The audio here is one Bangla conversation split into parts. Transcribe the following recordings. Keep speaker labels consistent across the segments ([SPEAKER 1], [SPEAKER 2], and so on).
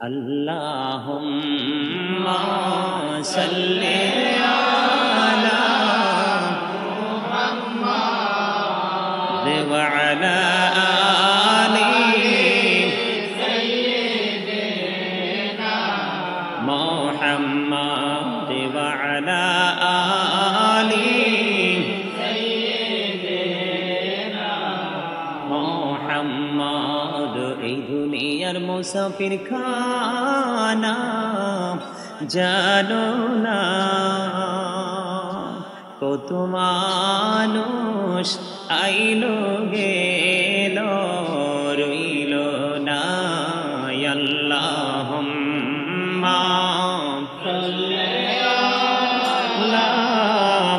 [SPEAKER 1] আল্লাহুম্মা সাল্লি আলা মুহাম্মাদ ওয়া আলা আলি সাইয়্যিদিনা মুহাম্মাদ ওয়া আলা আলি সাইয়্যিদিনা মুহাম্মাদ। এই দুনিয়ার মুসাফির খানা জানো না, কত মানুষ আইলো গেল রইল না। আল্লাহুম্মা সাল্লি আলা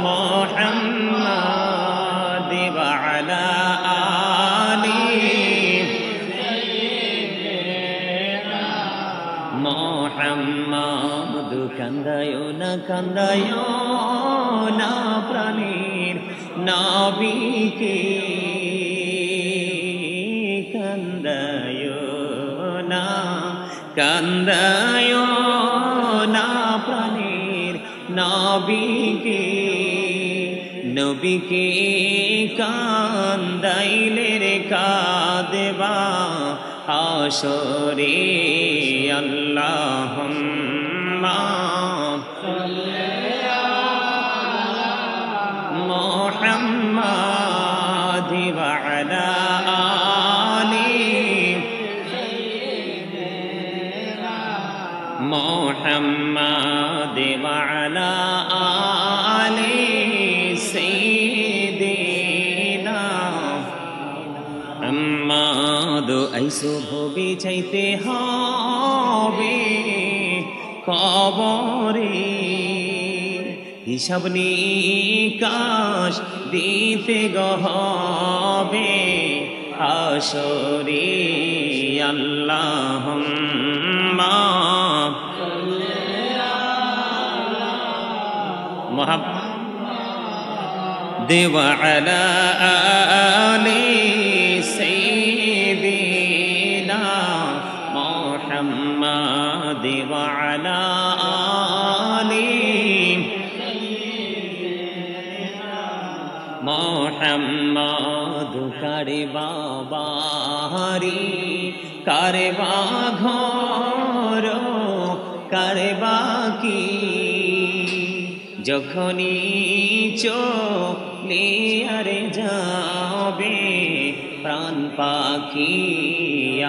[SPEAKER 1] মুহাম্মাদ ওয়া আলা আলি মুহাম্মাদ। কান্দায়ো না প্রাণীর নবীকে, কান্দায়ো না প্রাণীর নবীকে, নবীকে কান্দাইলে রে কাঁদবা হাসরে। আল্লাহুম্মা সাল্লি আলা মুহাম্মাদ ওয়া আলা আলি সাইয়্যিদিনা মুহাম্মাদ ওয়া আলা আলি সাইয়্যিদিনা মুহাম্মাদ। আইসো ভবি চাইতে হবে কবরে, হিসাব নিকাশ দিতে হবে হাসরে। আল্লাহুম্মা সাল্লি আলা মুহাম্মাদ ওয়া আলা আলি সাইয়্যিদিনা মুহাম্মাদ ওয়া আলা আলি মুহাম্মাদ। কারে বাবারি কারে বা ঘর কারে বাকি, যখনই চলে আরে যাবে প্রাণ পাখি।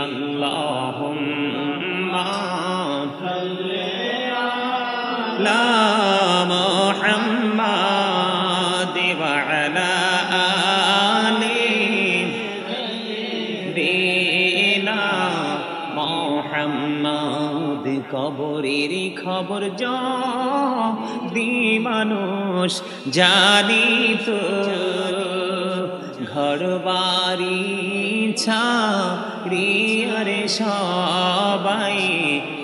[SPEAKER 1] আল্লাহুম্মা সাল্লি আলা মুহাম্মাদ ওয়া আলা আলি সাইয়্যিদিনা মুহাম্মাদ। কবরের খবর যদি মানুষ জানিত, ঘর বাড়ি ছাড়িয়া রে সবাই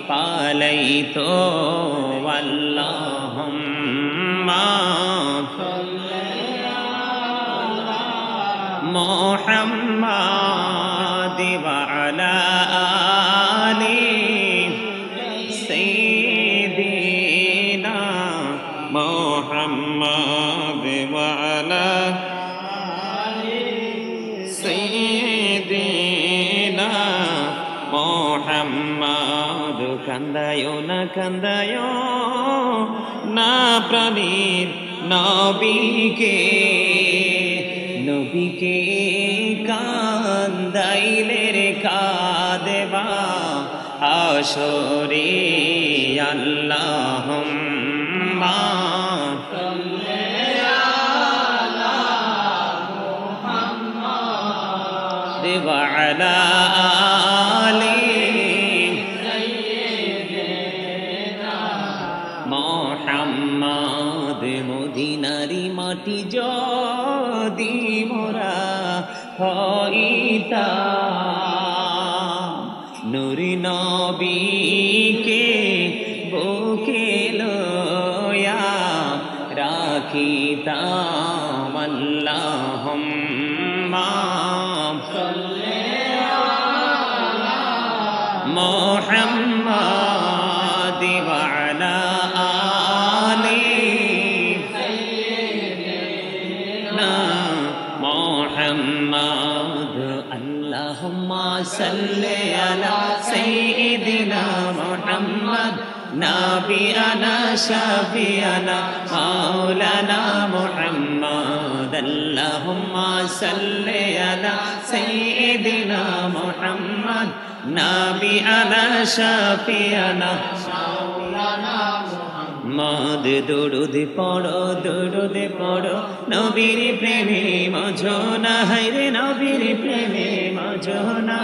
[SPEAKER 1] পালাইতো। আল্লাহুম্মা সাল্লি আলা মুহাম্মাদ ওয়া আলা আলি সাইয়্যিদিনা মুহাম্মাদ ওয়া আলা সাইয়্যিদিনা মুহাম্মাদ। কান্দায়ো না প্রাণীর নবীকে, নবীকে কান্দাইলে রে কাঁদবা হাসরে। আল্লাহুম্মা সাল্লি আলা মুহাম্মাদ ওয়া আলা আলি সাইয়্যিদিনা মুহাম্মাদ। মদিনারি মাটি যদি মোরা হইতাম, নূর নবীকে বুকে লইয়া রাখিতাম। আল্লাহুম্মা সাল্লি আলা মুহাম্মাদ সাল্লি আলা সাইয়্যিদিনা মুহাম্মদ নাবিয়ানা শাফিয়ানা মাওলানা মুহাম্মদ আল্লাহুম্মা সাল্লি আলা সাইয়্যিদিনা মুহাম্মদ নাবিয়ানা শাফিয়ানা মাওলানা মদ দরুদ পড়ো নবীর প্রেমে মজনা হায়রে নবীর প্রেমে মজনা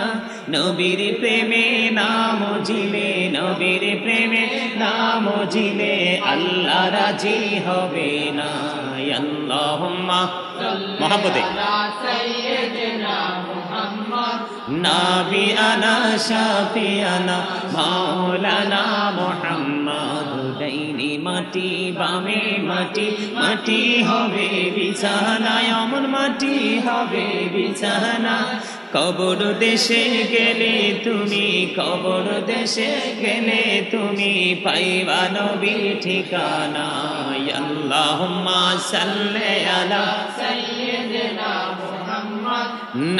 [SPEAKER 1] নবীর প্রেমে নাম জিলে নবীর প্রেমে নাম জিলে আল্লাহ রাজি হবে না আল্লাহুম্মা মুহাম্মদে সাইয়্যিদিনা মুহাম্মদ নাবিয়ানা শাফিয়ানা মাওলানা মুহাম্মদ ডাইনি মাটি বামে মাটি মাটি হবে বিছানা এমন মাটি হবে বিছানা কবর দেশে গেলে তুমি কবর দেশে গেলে তুমি পাইবা নবী ঠিকানা আল্লাহুম্মা সাল্লি আলা সাইয়্যিদিনা মুহাম্মদ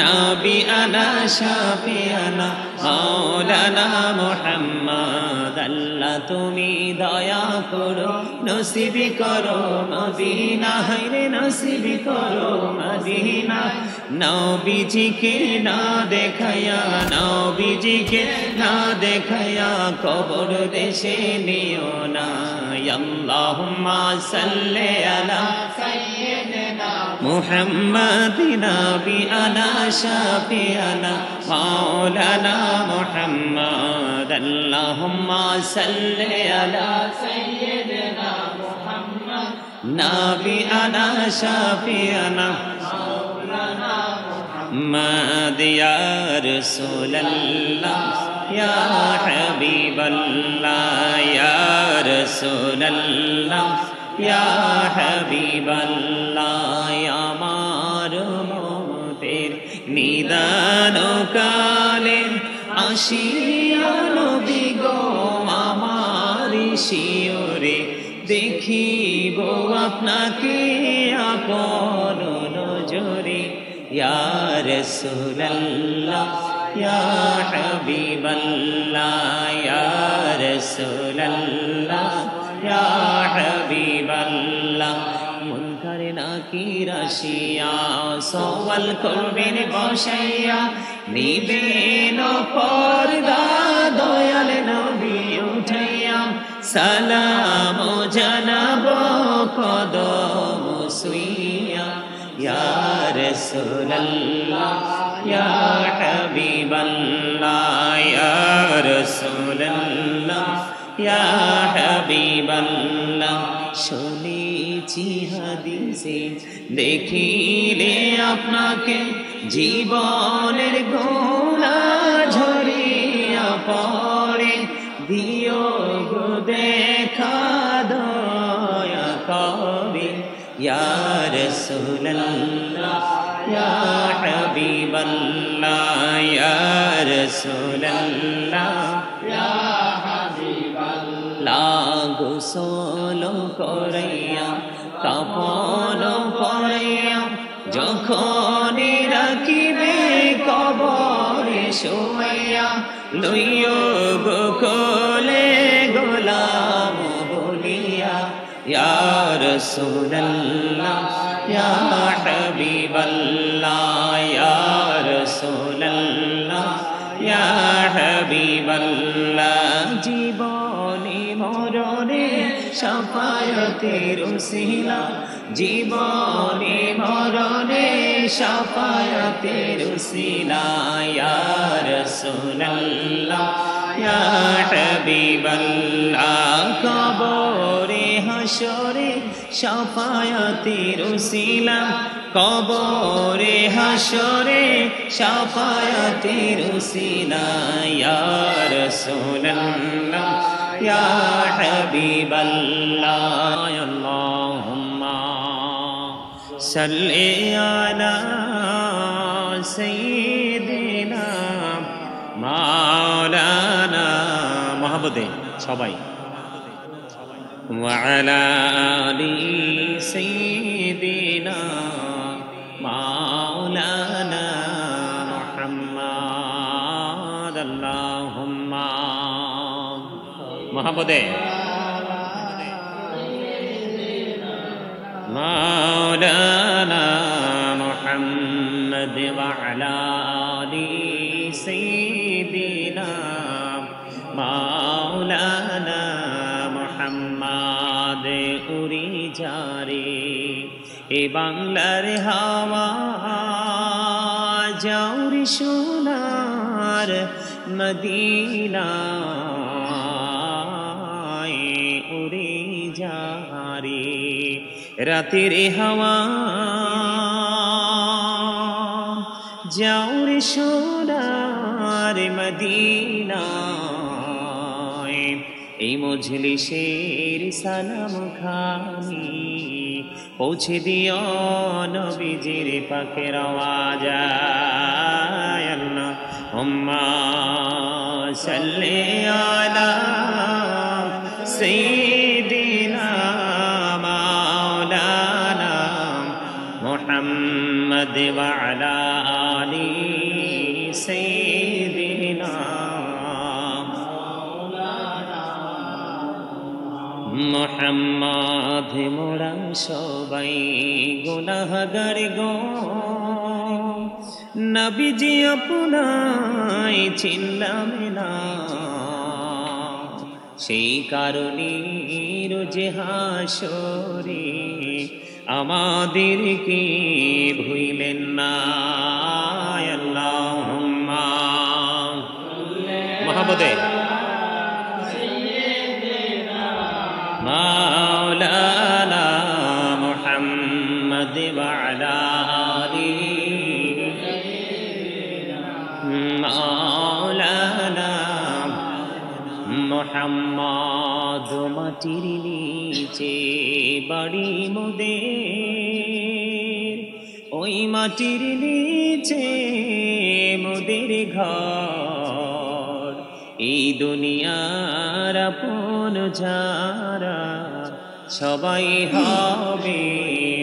[SPEAKER 1] নাবিয়ানা শাফিয়ানা মাওলানা মুহাম্মদ আল্লাহ তুমি দয়া করো নসিব করো মদিনা হায়রে নসিব করো মদিনা নবীজিকে না দেখায়া নবীজিকে না দেখায়া কবর দেশে নিও না আল্লাহুম্মা সাল্লি আলা সাইয়্যিদিনা মুহাম্মদ নাবিয়ানা শাফিয়ানা মাওলানা মুহাম্মদ আল্লাহুম্মা সাল্লি আলা সাইয়্যিদিনা মুহাম্মদ নাবিয়ানা শাফিয়ানা মাওলানা মুহাম্মদ ইয়া রাসূলুল্লাহ ইয়া হাবিবাল্লাহ ইয়া রাসূলুল্লাহ ইয়া হাবিবাল্লাহ আমার মতের নিদান কালে আসিয়া নবী গো আমার শিওরে দেখিব আপনাকে আপন নজরে ইয়া রাসূলুল্লাহ ইয়া হাবিবাল্লাহ ইয়া রাসূলুল্লাহ ইয়া হাবিবাল্লাহ মুনকার নাকির আসিয়া সওয়াল করবেন বসাইয়া নিবেন পর্দা দয়াল নবী উঠাইয়া সালাম জানাব কদম সুইয়া ইয়া রাসূলুল্লাহ ইয়া হাবিবাল্লাহ ইয়া রাসূলুল্লাহ ইয়া হাবিবাল্লাহ শুনেছি হাদিসে দেখিলে আপনাকে জীবনের গোলা ঝরিয়া পড়ে দিও গো দেখা দয়া করে ইয়া রাসূলুল্লাহ ইয়া হাবিবাল্লাহ ইয়া রাসূলুল্লাহ ইয়া গোসল করাইয়া কাফন পরাইয়া যখন রাখিবে কবরে শোয়াইয়া লইও গো কোলে গোলাম বলিয়া ইয়া রাসূলুল্লাহ ইয়া হাবিবাল্লাহ ইয়া রাসূলুল্লাহ ইয়া হাবিবাল্লাহ জীবনে মরণে শাফায়াতের উসিলা জীবনে মরণে শাফায়াতের উসিলা ইয়া রাসূলুল্লাহ ইয়া হাবিবাল্লাহ কবরে হাশরে শাফায়াতের উসিলা কবরে হাশরে শাফায়াতের উসিলা ইয়া রাসূলুল্লাহ ইয়া হাবিবাল্লাহ আল্লাহুম্মা সাল্লি আলা সাইয়্যিদিনা মাওলানা মুহাম্মদে সবাই ওয়া আলা আলি সাইয়্যিদিনা মাওলানা মুহাম্মদ আল্লাহুম্মা মোহাম্মদে মাওলানা মুহাম্মদ ওয়া আলা আলি সাইয়্যিদিনা মাওলানা মুহাম্মদ উরি জারে এ বাংলার হাওয়া যাওরি সোনার মদিনায় উড়ে যারে রাতের হাওয়া যাওরি সোনার মদিনায় এই মজলিসের সালাম খানি পৌঁছে দিও নবীজির পাকের আওয়াজ আল্লাহুম্মা সাল্লি আলা সাইয়্যিদিনা মাওলানা মুহাম্মদ ওয়া আলা আলি সাইয়্যিদিনা মুহাম্মদ মোরা সবাই গুনাহগার গো নবীজি আপনায় চিনলাম না সেই কারণে রোজ হাসরে আমাদেরকে ভুলেন না আল্লাহুম্মা মোহাম্মদে মাওলানা মুহাম্মদ ওয়া আলা আলি মাওলানা মুহাম্মদ মাটির নিচে বাড়ি মোদের ওই মাটির নিচে মোদের ঘর এই দুনিয়ার আপন যারা সবাই হবে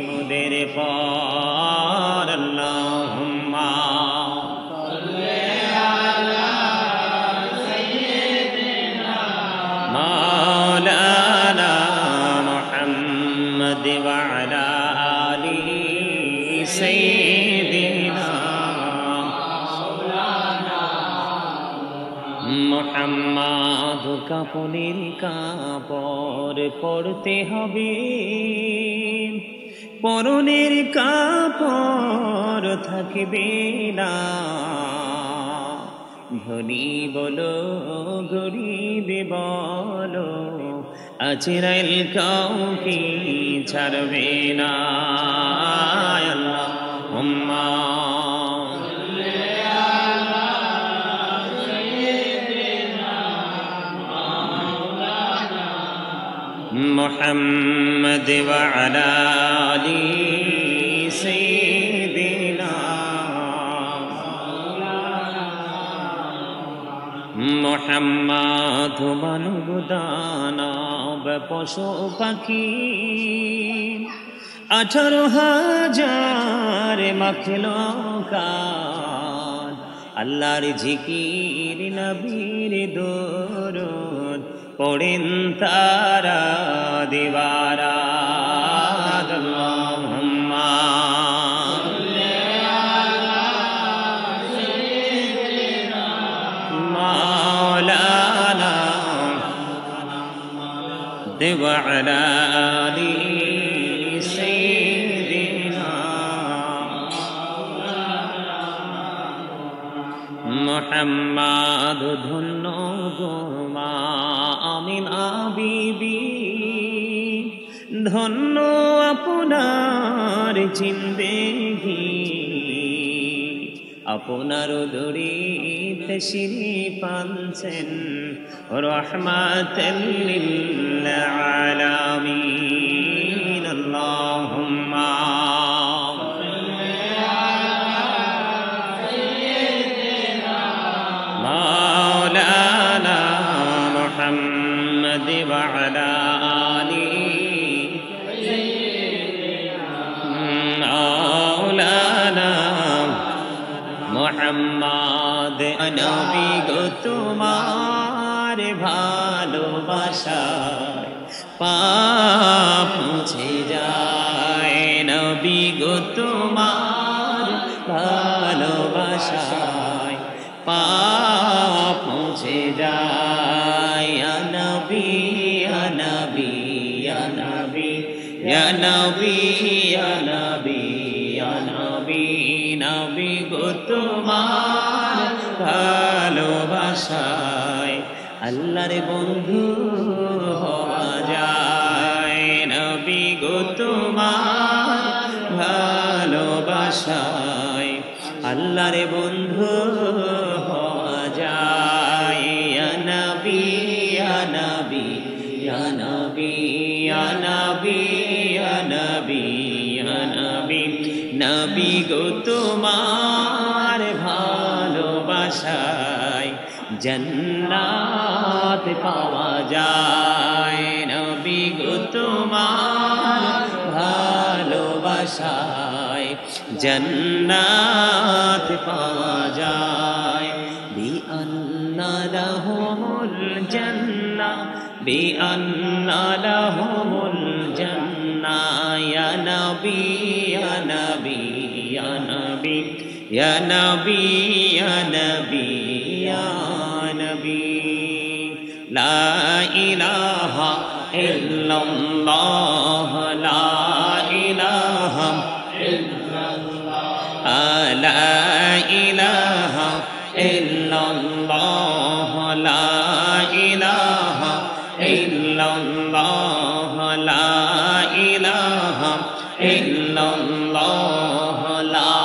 [SPEAKER 1] মোদের পর আল্লাহুম্মা মাওলানা মুহাম্মদ ওয়া আলা আলি সাইয়্যিদিনা মুহাম্মদ কাফনের কাপড় পরতে হবে পরনের কাপড় থাকবে না ধনী বলো গরিব বলো আজরাইল কাউকে ছাড়বে না আল্লাহুম্মা মুহাম্মদ ওয়া আলা আলি সাইয়্যিদিনা মুহাম্মদ মানব দানব পশু পাখি 18,000 মাখলুকাত আল্লাহর জিকির নবীর দরুদ পড়েন তারা দিবারাত আল্লাহুম্মা মাওলানা ওয়া আলা আলি সাইয়্যিদিনা মুহাম্মদ ধন্য গো মা আমিনা বিবি ধন্য আপনার জিন্দেগি আপনার দরিদ তশরিফ আনছেন রাহমাতাল লিল আলামিন আল্লাহুম্মা মাওলানা মুহাম্মদ ওয়া আলা আলি মাওলানা মুহাম্মদ নবী গো তোমার ভালোবাসায় পাপ মুছে যায়, নবী গো তোমার ভালোবাসায় পাপ মুছে যায়। ইয়া নবী ইয়া নবী ইয়া নবী ইয়া নবী ইয়া নবী ইয়া নবী, নবী গো তোমার ভালোবাসায় আল্লাহর বন্ধু হওয়া যায়, নবী গো তোমার ভালোবাসায় আল্লাহর বন্ধু হওয়া যায়। ইয়া নবী ইয়া নবী ইয়া নবী ইয়া নবী ইয়া নবী ইয়া নবী, নবী গো তোমার ভালোবাসায় জান্নাত পাওয়া যায়, নবী গো তোমার ভালোবাসায় জান্নাত পাওয়া যায়। বিআন্না লাহুমুল জান্নাহ বিআন্না লাহুমুল জান্নাহ, ইয়া নবী ইয়া নবী ইয়া নবী ইয়া নবী ইয়া নবী ইয়া নবী, লা ইলাহা ইল্লাল্লাহ লা ইলাহা ইল্লাল্লাহ লা ইলাহা ইল্লাল্লাহ লা ইলাহা ইল্লাল্লাহ লা ইলাহা ইল্লাল্লাহ লা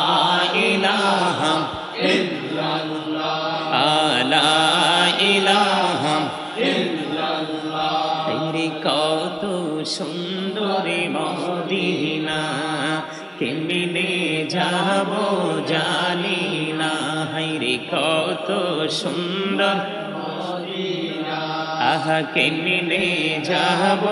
[SPEAKER 1] ইলাহা ইল্লাল্লাহ লা ইলাহা ইল্লাল্লাহ। রে কত সুন্দরী মদিনা, কেমনে যাব জানি না, হায়রে কত সুন্দর মদিনা, আহা কেমনে যাব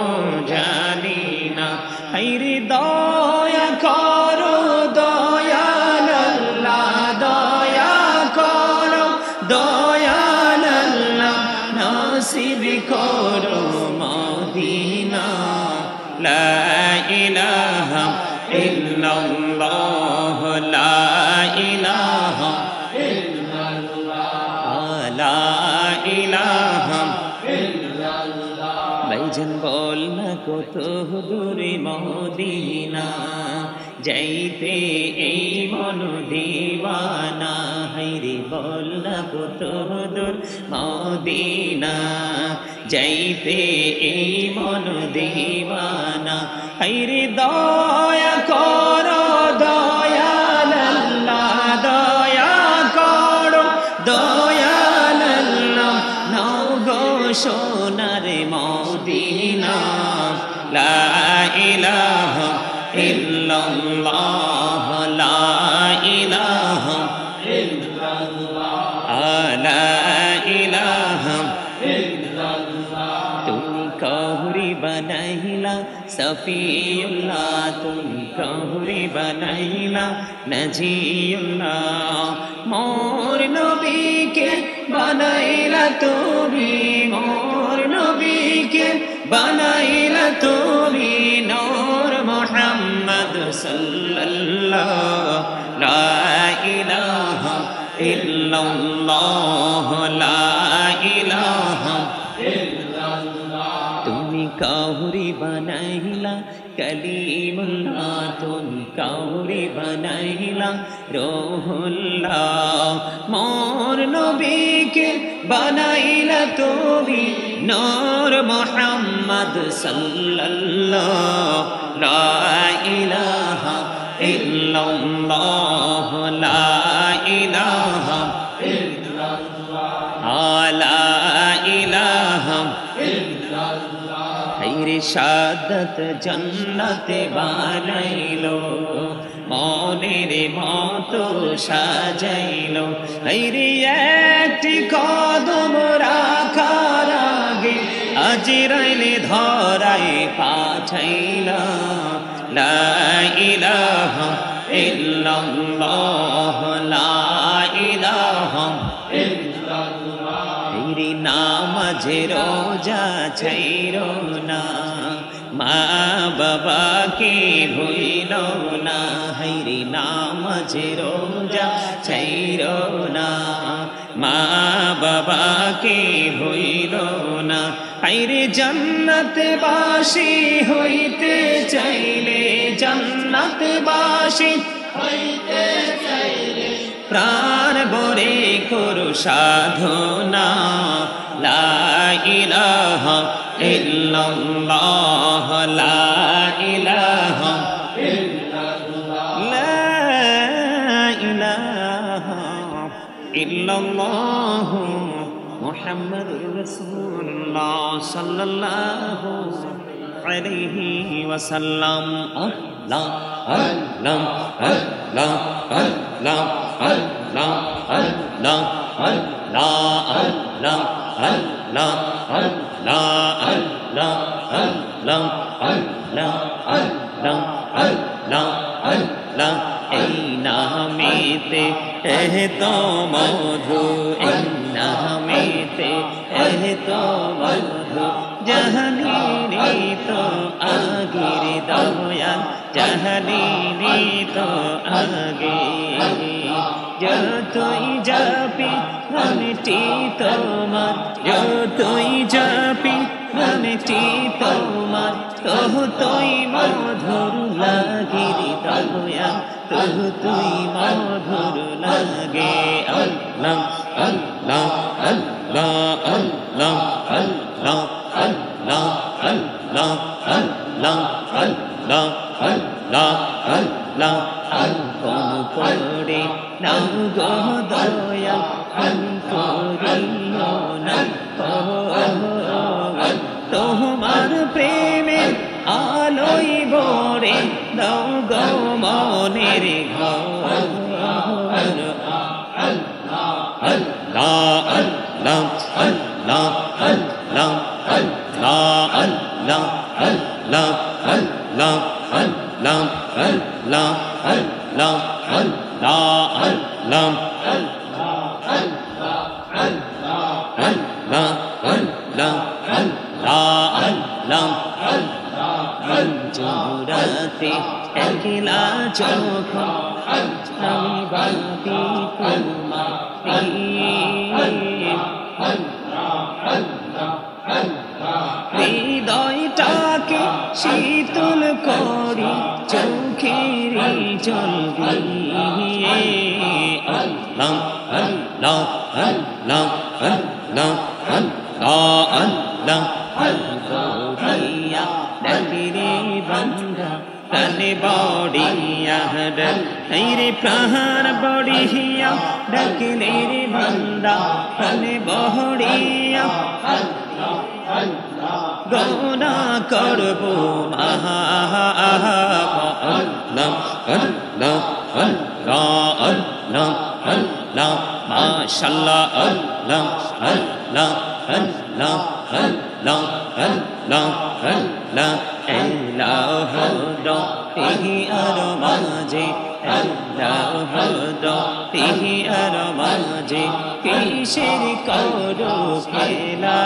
[SPEAKER 1] জানি না, হায়রে দয়া করো দয়াল আল্লাহ, দয়া করো দয়াল আল্লাহ, নসিব করো মদিনা, লা ইলাহা ইল্লাল্লাহ লা ইলাহা ইল্লাল্লাহ লা ইলাহা ইল্লাল্লাহ। ভাইজান বল না কত দূরে মদিনা, যাইতে এই মন দিওয়ানা, হায়রে বল না কত দূর মদিনা, যাইতে এই মন দিওয়ানা, হায়রে দয়া করো দয়াল আল্লাহ, দয়া করো দয়াল আল্লাহ, নাও গো সোনার মদিনা, লা ইলাহা ইল্লাল্লাহ লা ইলাহা ইল্লাল্লাহ লা ইলাহা ইল্লাল্লাহ। তুমি কাহুরি বানাইলা সফিউল্লাহ, তুমি কাহুরি বানাইলা নজিউল্লাহ, মোর নবীকে বানাইলা তুমি, মোর নবীকে বানাইলা তুমি, নূর মুহাম্মদ সাল্লাল্লাহ, লা ইলাহা ইল্লাল্লাহ লা ইলাহা ইল্লাল্লাহ। তুমি কাহুরি বানাইলা কলিমুল্লাহ, তুমি কাহুরি বানাইলা রূহুল্লাহ, মোর নবীকে বানাইলা তুমি, নূর মুহাম্মদ সাল্লাল্লাহ, লা ইলাহা ইল্লাল্লাহ লা ইলাহা ইল্লাল্লাহ লা ইলাহা ইল্লাল্লাহ। হায়রে শাহাদাত জান্নাতে বানাইলো, মনের মতো সাজাইলো, হায়রে একটি কদম রাখার আগে আজরাইলে ধরায় পাঠাইলা, লা ইলাহা ইল্লাল্লাহ লা ইলাহা নামাজে রোজা ছাইরো না মা বাবাকে ভুইলো না হাইরে নামাজে রোজা ছাইরো না মা বাবাকে ভুইলো না হাইরে জান্নাতে বাসী হইতে চাইলে জান্নাতে বাসী হইতে চাইলে প্রাণ ভরে করো সাধনা লা ইলাহা ইল্লাল্লাহ লা ইলাহা ইল্লাল্লাহ লা ইলাহা ইল্লাল্লাহ মুহাম্মাদুর রাসূলুল্লাহ সাল্লাল্লাহু আলাইহি ওয়াসাল্লাম আল্লাহ আল্লাহ আল্লাহ আল্লাহ আল্লাহ আল্লাহ আল্লাহ আল্লাহ আল্লাহ আল্লাহ আল্লাহ আল্লাহ আল্লাহ আল্লাহ আল্লাহ আল্লাহ এই নামেতে তো মধু এই নামেতে তো মধু জাহানি তো আগের দয়াল জাহানি তো আগে যতই যাবি মনটি তোমার যতই যাবি মনটি তোমার তুই মধুর লাগে দয়াল তুই মধুর লাগে আল্লাহ আল্লাহ আল্লাহ আল্লাহ আল্লাহ আল্লাহ আল্লাহ আল্লাহ আল্লাহ আল্লাহ আল্লাহ কোন পড়ে নাম গো দয়াল করিও না তোমার প্রেমে আলোই ভরে দাও গো মনের ঘর আল্লাহ আল্লাহ আল্লাহ আল্লাহ আল্লাহ আল্লাহ আল্লাহ আল্লাহ আল্লাহ আল্লাহ আল্লাহ আল্লাহ আল্লাহ জোরাতে একলা যখন আমি বাতি হৃদয়টাকে শীতল করি চোখের জল দিয়ে আল্লাহ আল্লাহ আল্লাহ আল্লাহ আল্লাহ আল্লাহ আল্লাহ ডাকিরে বান্দা প্রাণে বড়িয়া রে প্রাণ বড়িয়া ডাকিলে রে বান্দা প্রাণে বড়িয়া গোনা করবো মাশাআল্লাহ আল্লাহ আল্লাহ আল্লাহ আল্লাহ আল্লাহ আল্লাহ আল্লাহ রহি আর মাঝে আল্লাহ রহি আর মাঝে কিসের করো খেলা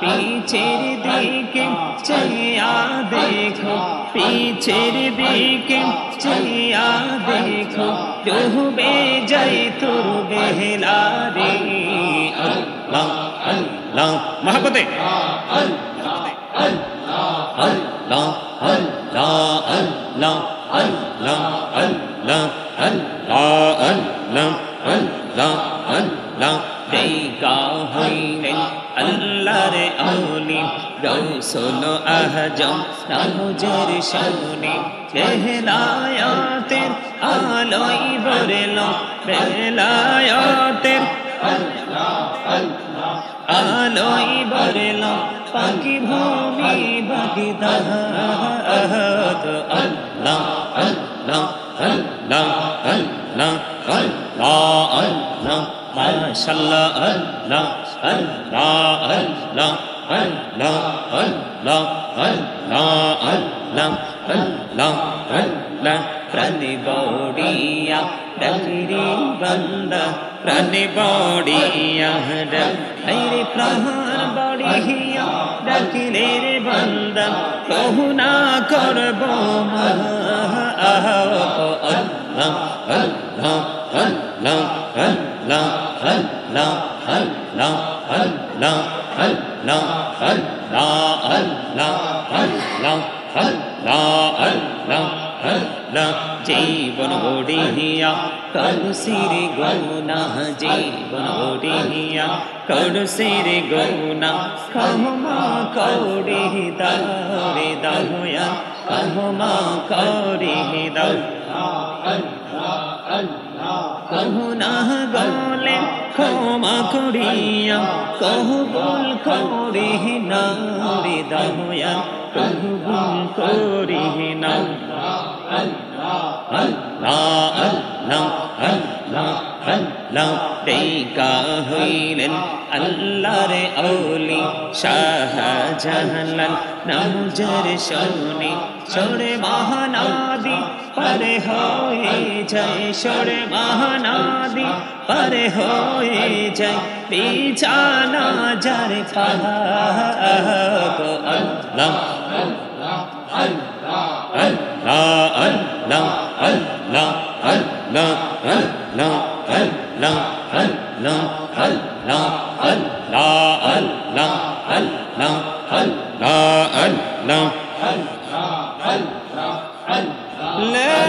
[SPEAKER 1] পিছের দিকে চাইয়া দেখো পিছের দিকে চাইয়া দেখো ডুবে যাই তোর বেলা রে আল্লাহ আল্লাহ মহব্বতে আল্লাহ আল্লাহ আল্লাহ আল্লাহ আল্লাহ আল্লাহ আল্লাহ আল্লাহ আল্লাহ দেখা হইলেন আল্লাহর আউলি রাসূল আজম নামজের শানে বেলায়াতের আলোয় ভরল বেলায়াতের আলোয় ভরল পাখি ভূমি বাগদাদ আল্লাহ আল্লাহ আল্লাহ আল্লাহ আল্লাহ আল্লাহ মাশাআল্লাহ আল্লাহ আল্লাহ আল্লাহ আল্লাহ আল্লাহ আল্লাহ আল্লাহ আল্লাহ আল্লাহ প্রাণে বড়িয়া ডাকিরে বান্দা প্রাণে বড়িয়া ডাকিরে প্রাণ বড়িয়া ডাকিলে রে বান্দা কহু না করব আল্লাহ আল্লাহ আল্লাহ আল্লাহ আল্লাহ আল্লাহ আল্লাহ আল্লাহ আল্লাহ আল্লাহ আল্লাহ আল্লাহ আল্লাহ আল্লাহ জীবন গড়িয়া করুসির গৌনা জীবন গড়িয়া করুসির গৌনা ক্ষমা করে দাও রে দয়া ক্ষমা করে দাও কহুনা গলে ক্ষমা করিয়া কহুবুল করি না রে দয়া কহুবুল করি না আল্লাহ আল্লাহ আল্লাহ আল্লাহ দেখা হইলেন আল্লাহর ওলি শাহজালাল নামজার শুনি সরে মহানাদি পারে হয়ে যায় সরে মহানাদি পারে হয়ে যায় বিছানা যার পাহা আল্লাহ আল্লাহ আল্লাহ আল্লাহ আল্লাহ আল্লাহ আল্লাহ আল্লাহ আল্লাহ আল্লাহ আল্লাহ আল্লাহ আল্লাহ আল্লাহ আল্লাহ লা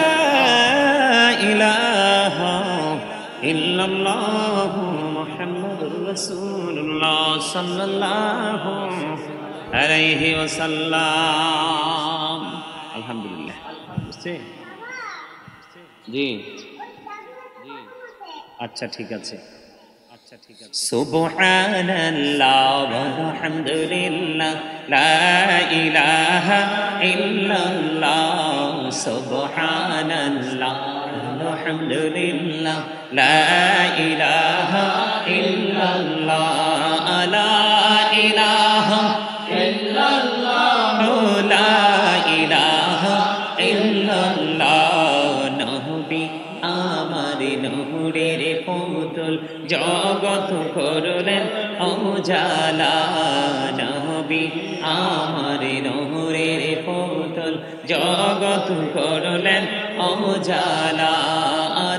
[SPEAKER 1] ইলাহা ইল্লাল্লাহ মুহাম্মাদুর রাসূলুল্লাহ সাল্লাল্লাহু আলাইহি ওয়াসাল্লাম আলহামদুলিল্লাহ বুঝছে জি আচ্ছা ঠিক আছে সুবহানাল্লাহ ওয়ালহামদুলিল্লাহ লা ইলাহা ইল্লাল্লাহ সুবহানাল্লাহ ওয়ালহামদুলিল্লাহ লা ইলাহা ইল্লাল্লাহ লা ইলাহা ইল্লাল্লাহ লা ইলাহা ইল্লাল্লাহ নবী আমার নূরের পুতুল জগৎ করলেন উজালা নবী আমার নূরের পুতুল জগৎ করলেন উজালা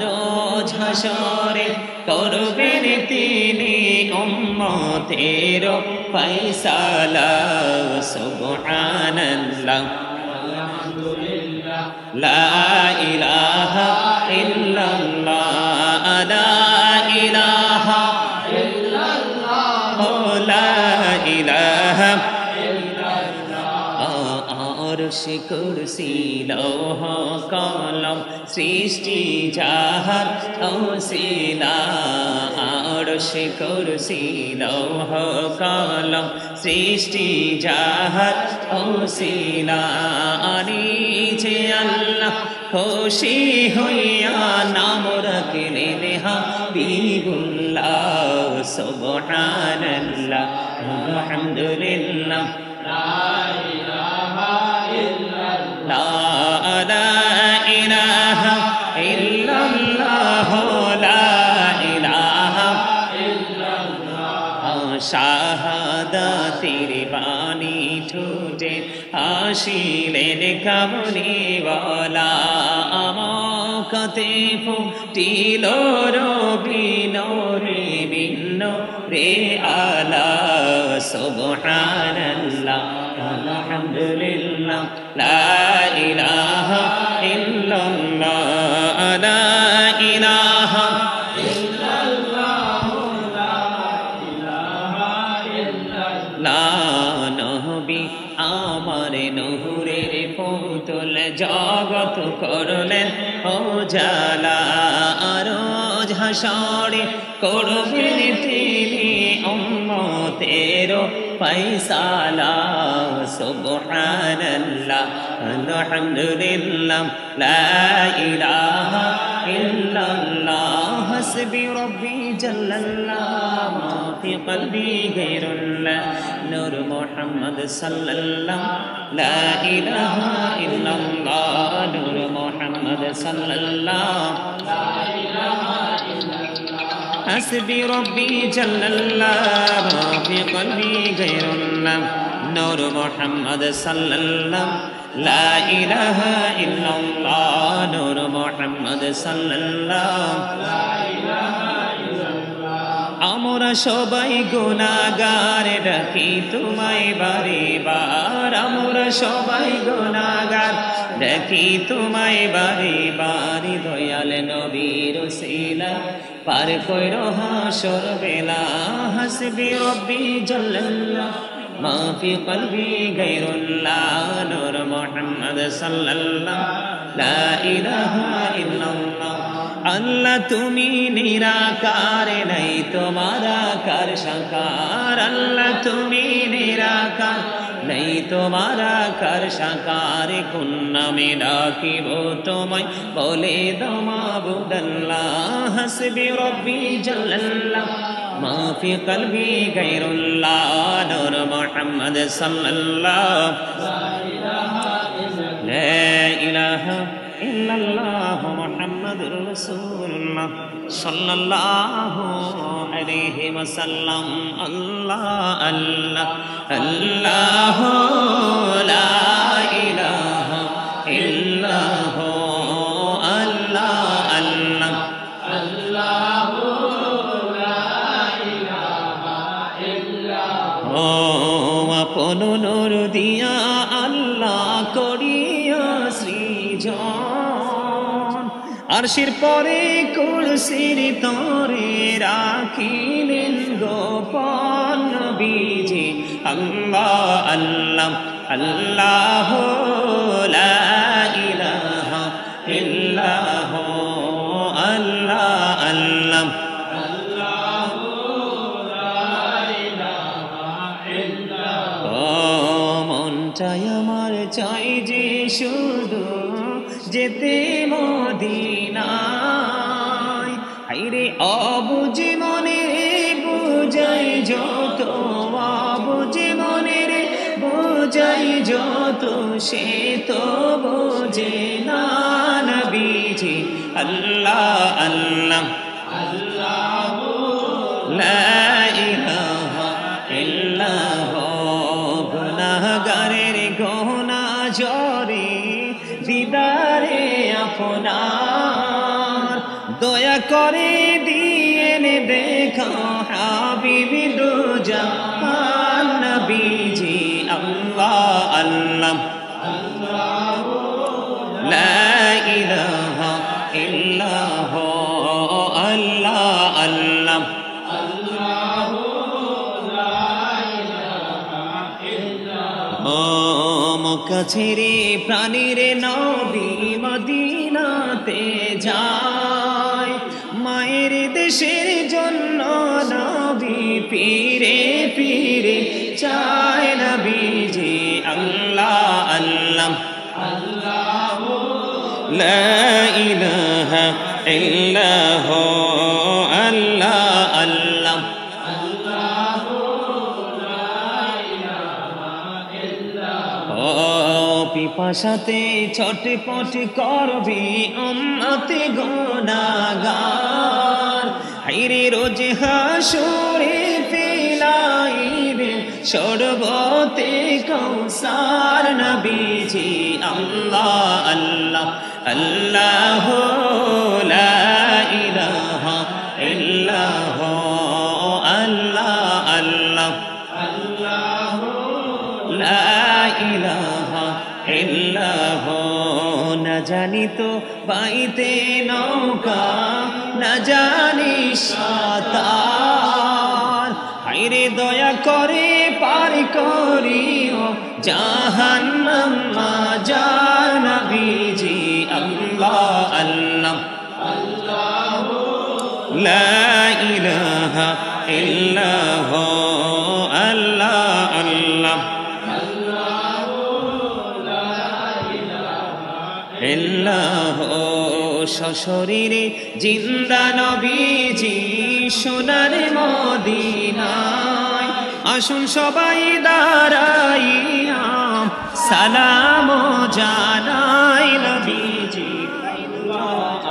[SPEAKER 1] রোজ হাসরে করবেন তিনি উম্মতের ফয়সালা সুবহানাল্লাহ আলহামদুলিল্লাহ লা ইলাহা ইল্লাল্লাহ লা ইলাহা ইল্লাল্লাহ লা ইলাহা আরশ কুরসি লৌহ কলম সৃষ্টি যাহার ওসিলা আরশ কুরসি লৌহ কলম সৃষ্টি যাহার ওসিলা নিজে আল্লাহ খুশি হইয়া নাম রাখলেন হাবিবুল্লাহ সুবহানাল্লাহ আলহামদুলিল্লাহ লা ইলাহা ইল্লাল্লাহ লা ইলাহা ইল্লাল্লাহ লা ইলাহা ইল্লাল্লাহ শাহাদাতের বাণী ঠোঁটে আসিলেন কামলিওয়ালা আমাকে ফুটিল রবি নূরে ভিন্ন রে আলা সুবহানাল্লাহ আলহামদুলিল্লাহ লা ইলাহা ইল্লাল্লাহ লা ইলাহা ইল্লাল্লাহ লা ইলাহা ইল্লাল্লাহ নবী আমার নূরের পুতুল জগৎ করলেন উজালা রোজ হাসরে করবেন তিনি উম্মতের ফয়সালা সুবহানাল্লাহ আলহামদুলিল্লাহ লা ইলাহা ইল্লাল্লাহ হাসবি রব্বি জাল্লাল্লাহ মা ফি কলবি গায়রুল্লাহ নূর মুহাম্মদ সাল্লাল্লাহ লা ইলাহা ইল্লাল্লাহ নূর মুহাম্মদ সাল্লাল্লাহ লা ইলাহা ইল্লাল্লাহ হাসবি রব্বি জাল্লাল্লাহ মা ফি কলবি গায়রুল্লাহ নূর মুহাম্মদ সাল্লাল্লাহ লা ইলাহা ইল্লাল্লাহ নূর মুহাম্মদ সাল্লাল্লাহ লা ইলাহা ইল্লাল্লাহ আমরা সবাই গুনাহগার ডাকি তোমায় বারে বার আমরা সবাই গুনাহগার ডাকি তোমায় বারে বার দয়াল নবীর ওসিলা পার কইরো হাসর বেলা হাসবি রব্বি জাল্লাল্লাহ ما في قلبي غير الله نور محمد صلى الله لا إله إلا الله আল্লাহ তুমি নিরাকার নাই তোমার আকার সাকার আল্লাহ তুমি নিরাকার নাই তোমার আকার সাকার কোন নামে ডাকিব তোমায় বলে দাও মাবুদাল্লাহ হাসবি রব্বি জাল্লাল্লাহ ما في قلبي غير الله نور محمد صلى الله لا إله إلا الله محمد رسول الله صلى الله عليه وسلم الله الله الله لا إله إلا هو الله الله الله আপন নূর দিয়া আল্লাহ করিয়া সৃজন আরশের পরে কুরসির তরে রাখিলেন গোপন নবীজি আল্লাহ আল্লাহ আল্লাহ লা ইলাহা ইল্লাহ আল্লাহ আল্লাহ চাই আমার চাই যে শুধু যেতে মদিনায় হায়রে অবুঝে মনে বুঝাই যত অবুঝে মনে রে বুঝাই যত সে তো বোঝে না নবীজি আল্লাহ আল্লাহ আল্লাহ লা ইলাহা ইল্লাল্লাহ গুনাহগারের গোনা জরে দিদারে আপনার দয়া করে দিয়েন দেখা হাবিবি দু জাহান নবীজি আল্লাহ আল্লাহ আল্লাহ লা ইলাহা ইল্লাল্লাহ আল্লাহ আল্লাহ মক্কা ছেড়ে প্রাণীর নবী মদিনাতে যায় মায়ের দেশের জন্য নবী ফিরে ফিরে চায় নবীজি আল্লাহ আল্লাহ আল্লাহ লা ইলাহা ইল্লাল্লাহ আল্লাহ আল্লাহ পিপাসাতে ছটপট করবি উম্মতে গুনাহগার হায়রে রোজ হাসরে ফেলাইবে শরবতে কৌসার নবীজি আল্লাহ আল্লাহ আল্লাহ লা ইলাহা ইল্লাল্লাহ আল্লাহ আল্লাহ আল্লাহ লা ইলাহা ইল্লাল্লাহ না জানি তো পাইতে নৌকা না জানি সাঁতার হায়রে দয়া করে পার করিও জাহান্নাম মাজার নবীজি আল্লাহ আল্লাহ আল্লাহ লা ইলাহা ইল্লাহু আল্লাহ আল্লাহ ইল্লাহু সশরীরে জিন্দা নবীজি সোনার মদিনায় আসুন সবাই দাঁড়াইয়া সালাম জানাই নবীজি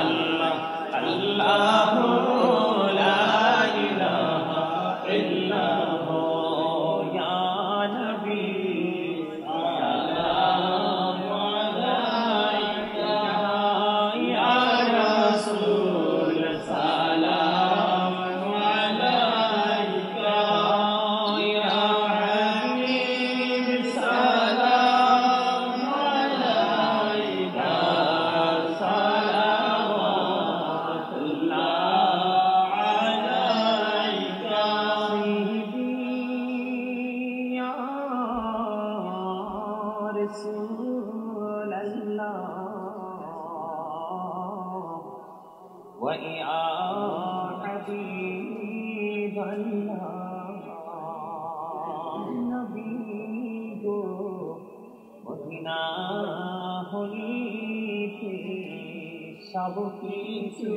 [SPEAKER 1] আল্লাহ আল্লাহ লা ইলাহা ইল্লাহু ইয়া নবী সব কিছু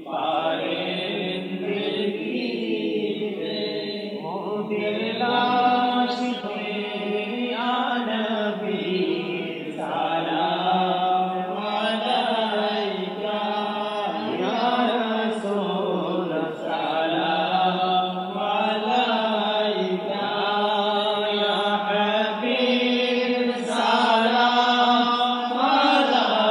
[SPEAKER 1] পারেন দেখিতে মোদের লাশিতে ইয়া নবী সালাম আলাইকা ইয়া রাসূল সালাম আলাইকা ইয়া হাবিব সালাম আলাইকা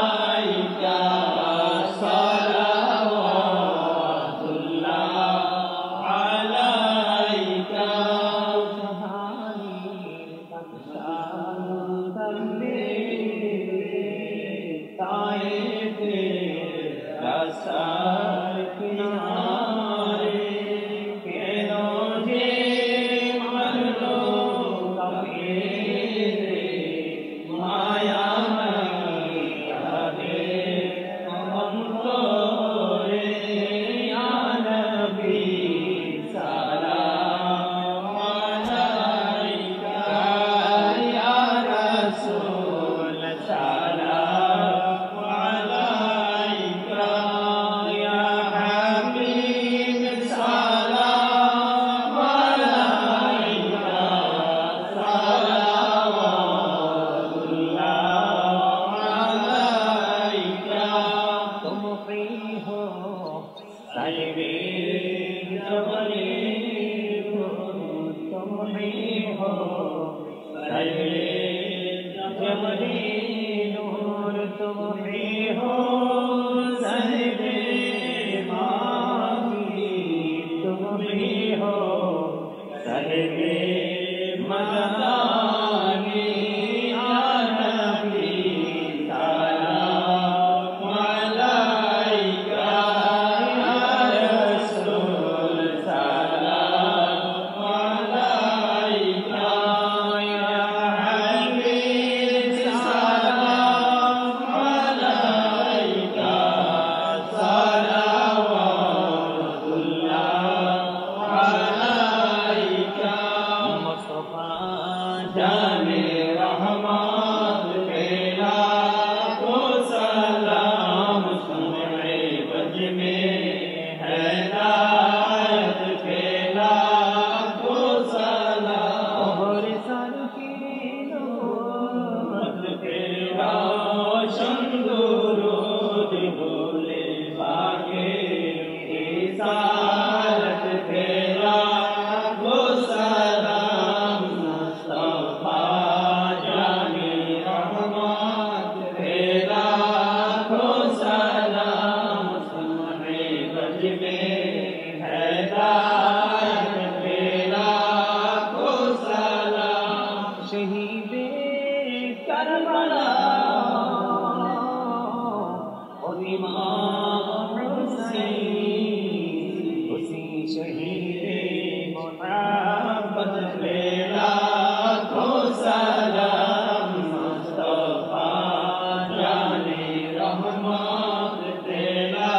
[SPEAKER 2] रहमत तेरा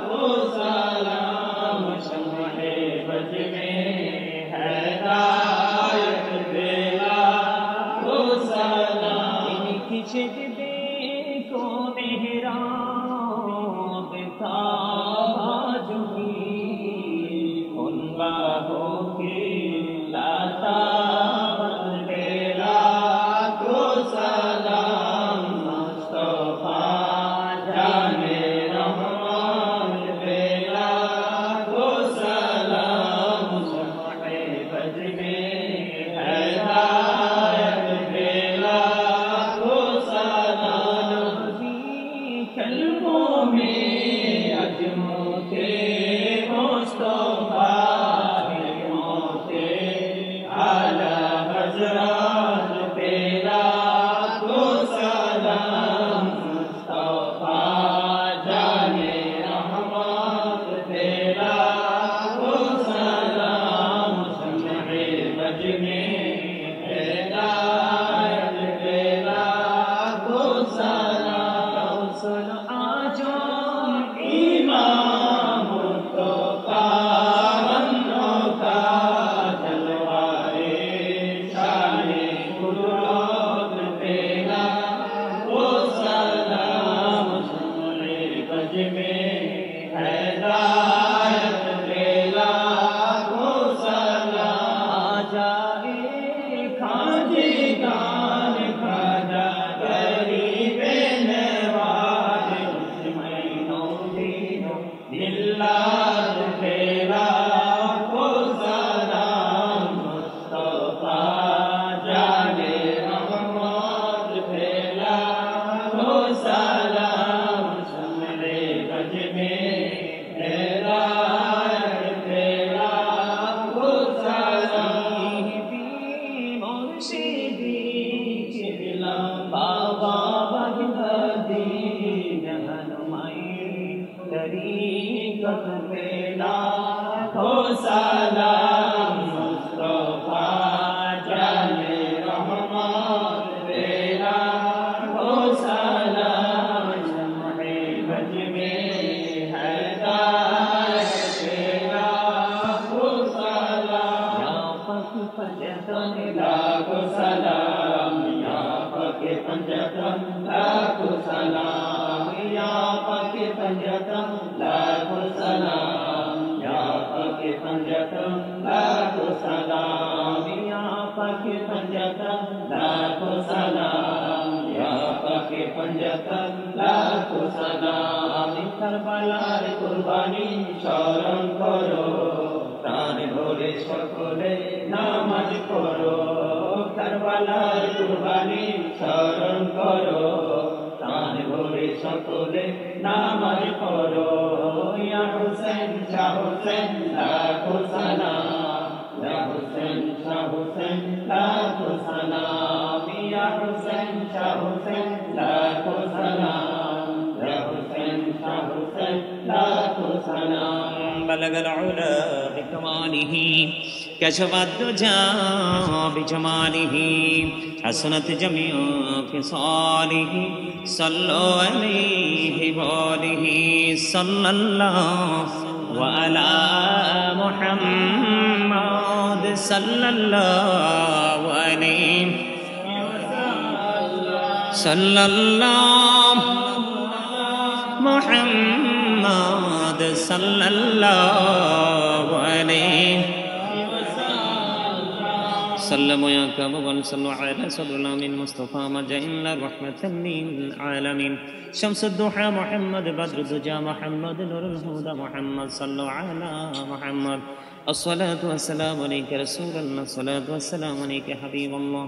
[SPEAKER 2] तो सलाम
[SPEAKER 1] जिगान खाजा गरीबे नवाज महीनों दिनों दिल्लाद फेरा को सलाम मुस्तफा जाने रहमत फेरा को सलाम समरे गज में सलाम मुस्तफा जाने रहमत तेरा हो सलाम शम्मे गज में हैदार तेरा हो सलाम या पक पंजतन लाखो सलाम या पक पंजतन लाखो सलाम या पक पंजतन लाखो सलाम या पक पंजतन लाखो सलाम या पक पंजतन लाखो सलाम या पक पंजतन लाखो सलाम करबलार कुर्बानी স্মরণ করো প্রাণ ভরে সকলে নামাজ পড়ো করবলার কুরবানি স্মরণ করো প্রাণ ভরে সকলে নামাজ পড়ো ইয়া হুসেন শাহ হুসেন লাখো সালাম ইয়া হুসেন শাহ হুসেন লাখো সালাম ইয়া হুসেন শাহ হুসেন লাখো সালাম ইয়া হুসেন শাহ হুসেন লাখো সালাম بلغ العلا بكماله كشف الدجى بجماله حسنت جميع خصاله صلوا عليه وآله صلى الله وعلى محمد صلى الله عليه صلى الله محمد صلى الله عليه سلم يا كبوان صلوا على صدر الأمين مصطفى مجاين رحمة للعالمين شمس الضحى محمد بدر الدجى محمد نور الهدى محمد صلوا على محمد الصلاة والسلام عليك رسول الله الصلاة والسلام عليك حبيب الله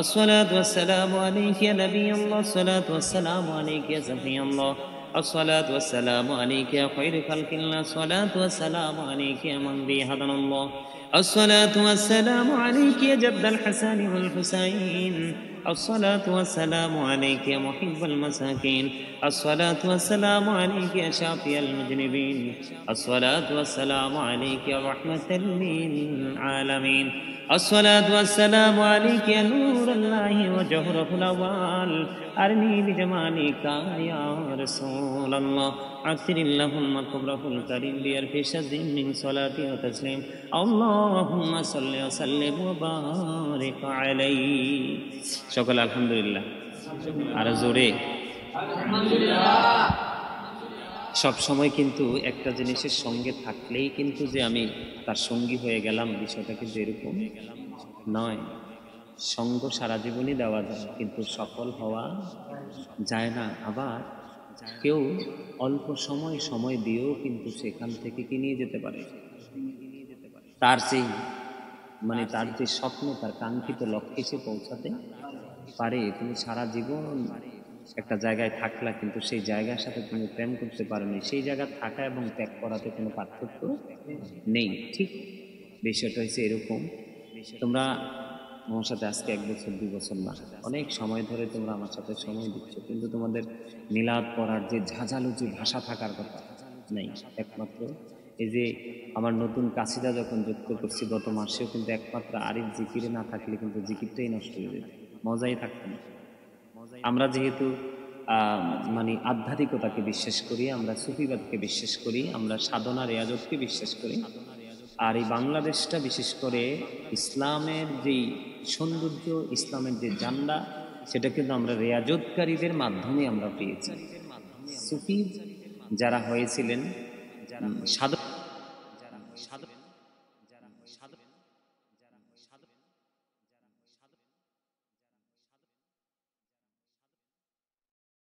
[SPEAKER 1] الصلاة والسلام عليك يا نبي الله الصلاة والسلام عليك يا صفي الله الصلاة والسلام عليك يا خير خلق الله الصلاة والسلام عليك يا من به هدنا الله الصلاة والسلام عليك يا جد الحسن والحسين الصلاة والسلام عليك يا محب المساكين الصلاة والسلام عليك يا شافي المذنبين الصلاة والسلام عليك يا رحمة للعالمين الصلاة والسلام عليك يا نور الله وجوهره الأول أرني بجمالك يا رسول الله عثر اللهم كبره الكريم بألف شذ من صلاة وتسليم اللهم صل وسلم وبارك عليه شكرا الحمد لله আর জোরে আলহামদুলিল্লাহ সব সময় কিন্তু একটা জিনিসের সঙ্গে থাকলেই কিন্তু যে আমি তার সঙ্গী হয়ে গেলাম বিষয়টা কিন্তু এরকম নয় সঙ্গ সারা জীবনই দেওয়া যায় কিন্তু সফল হওয়া যায় না আবার কেউ অল্প সময় দিয়েও কিন্তু সেখান থেকে কি নিয়ে যেতে পারে তার যে স্বপ্ন তার কাঙ্ক্ষিত লক্ষ্যে সে পৌঁছাতে পারে তুমি সারা জীবন একটা জায়গায় থাকলা কিন্তু সেই জায়গার সাথে তুমি প্রেম করতে পারোনি সেই জায়গা থাকা এবং ত্যাগ করাতে কোনো পার্থক্য নেই ঠিক বিষয়টা হচ্ছে এরকম তোমরা আমার সাথে আজকে 1 বছর 2 বছর না অনেক সময় ধরে তোমরা আমার সাথে সময় দিচ্ছ কিন্তু তোমাদের মিলাদ পড়ার যে ঝাঁঝালো যে ভাষা থাকার কথা নেই একমাত্র এই যে আমার নতুন কাসিদা যখন যুক্ত করছি গত মাসেও কিন্তু একমাত্র আরিফ জিকিরে না থাকলে কিন্তু জিকিরটাই নষ্ট হয়ে যেত মজাই থাকতো না আমরা যেহেতু মানে আধ্যাত্মিকতাকে বিশ্বাস করি আমরা সুফিবাদকে বিশ্বাস করি আমরা সাধনা রেয়াজতকে বিশ্বাস করি আর এই বাংলাদেশটা বিশেষ করে ইসলামের যেই সৌন্দর্য ইসলামের যে জান্ডা সেটা কিন্তু আমরা রেয়াজতকারীদের মাধ্যমে আমরা পেয়েছি সুফি যারা হয়েছিলেন সাধক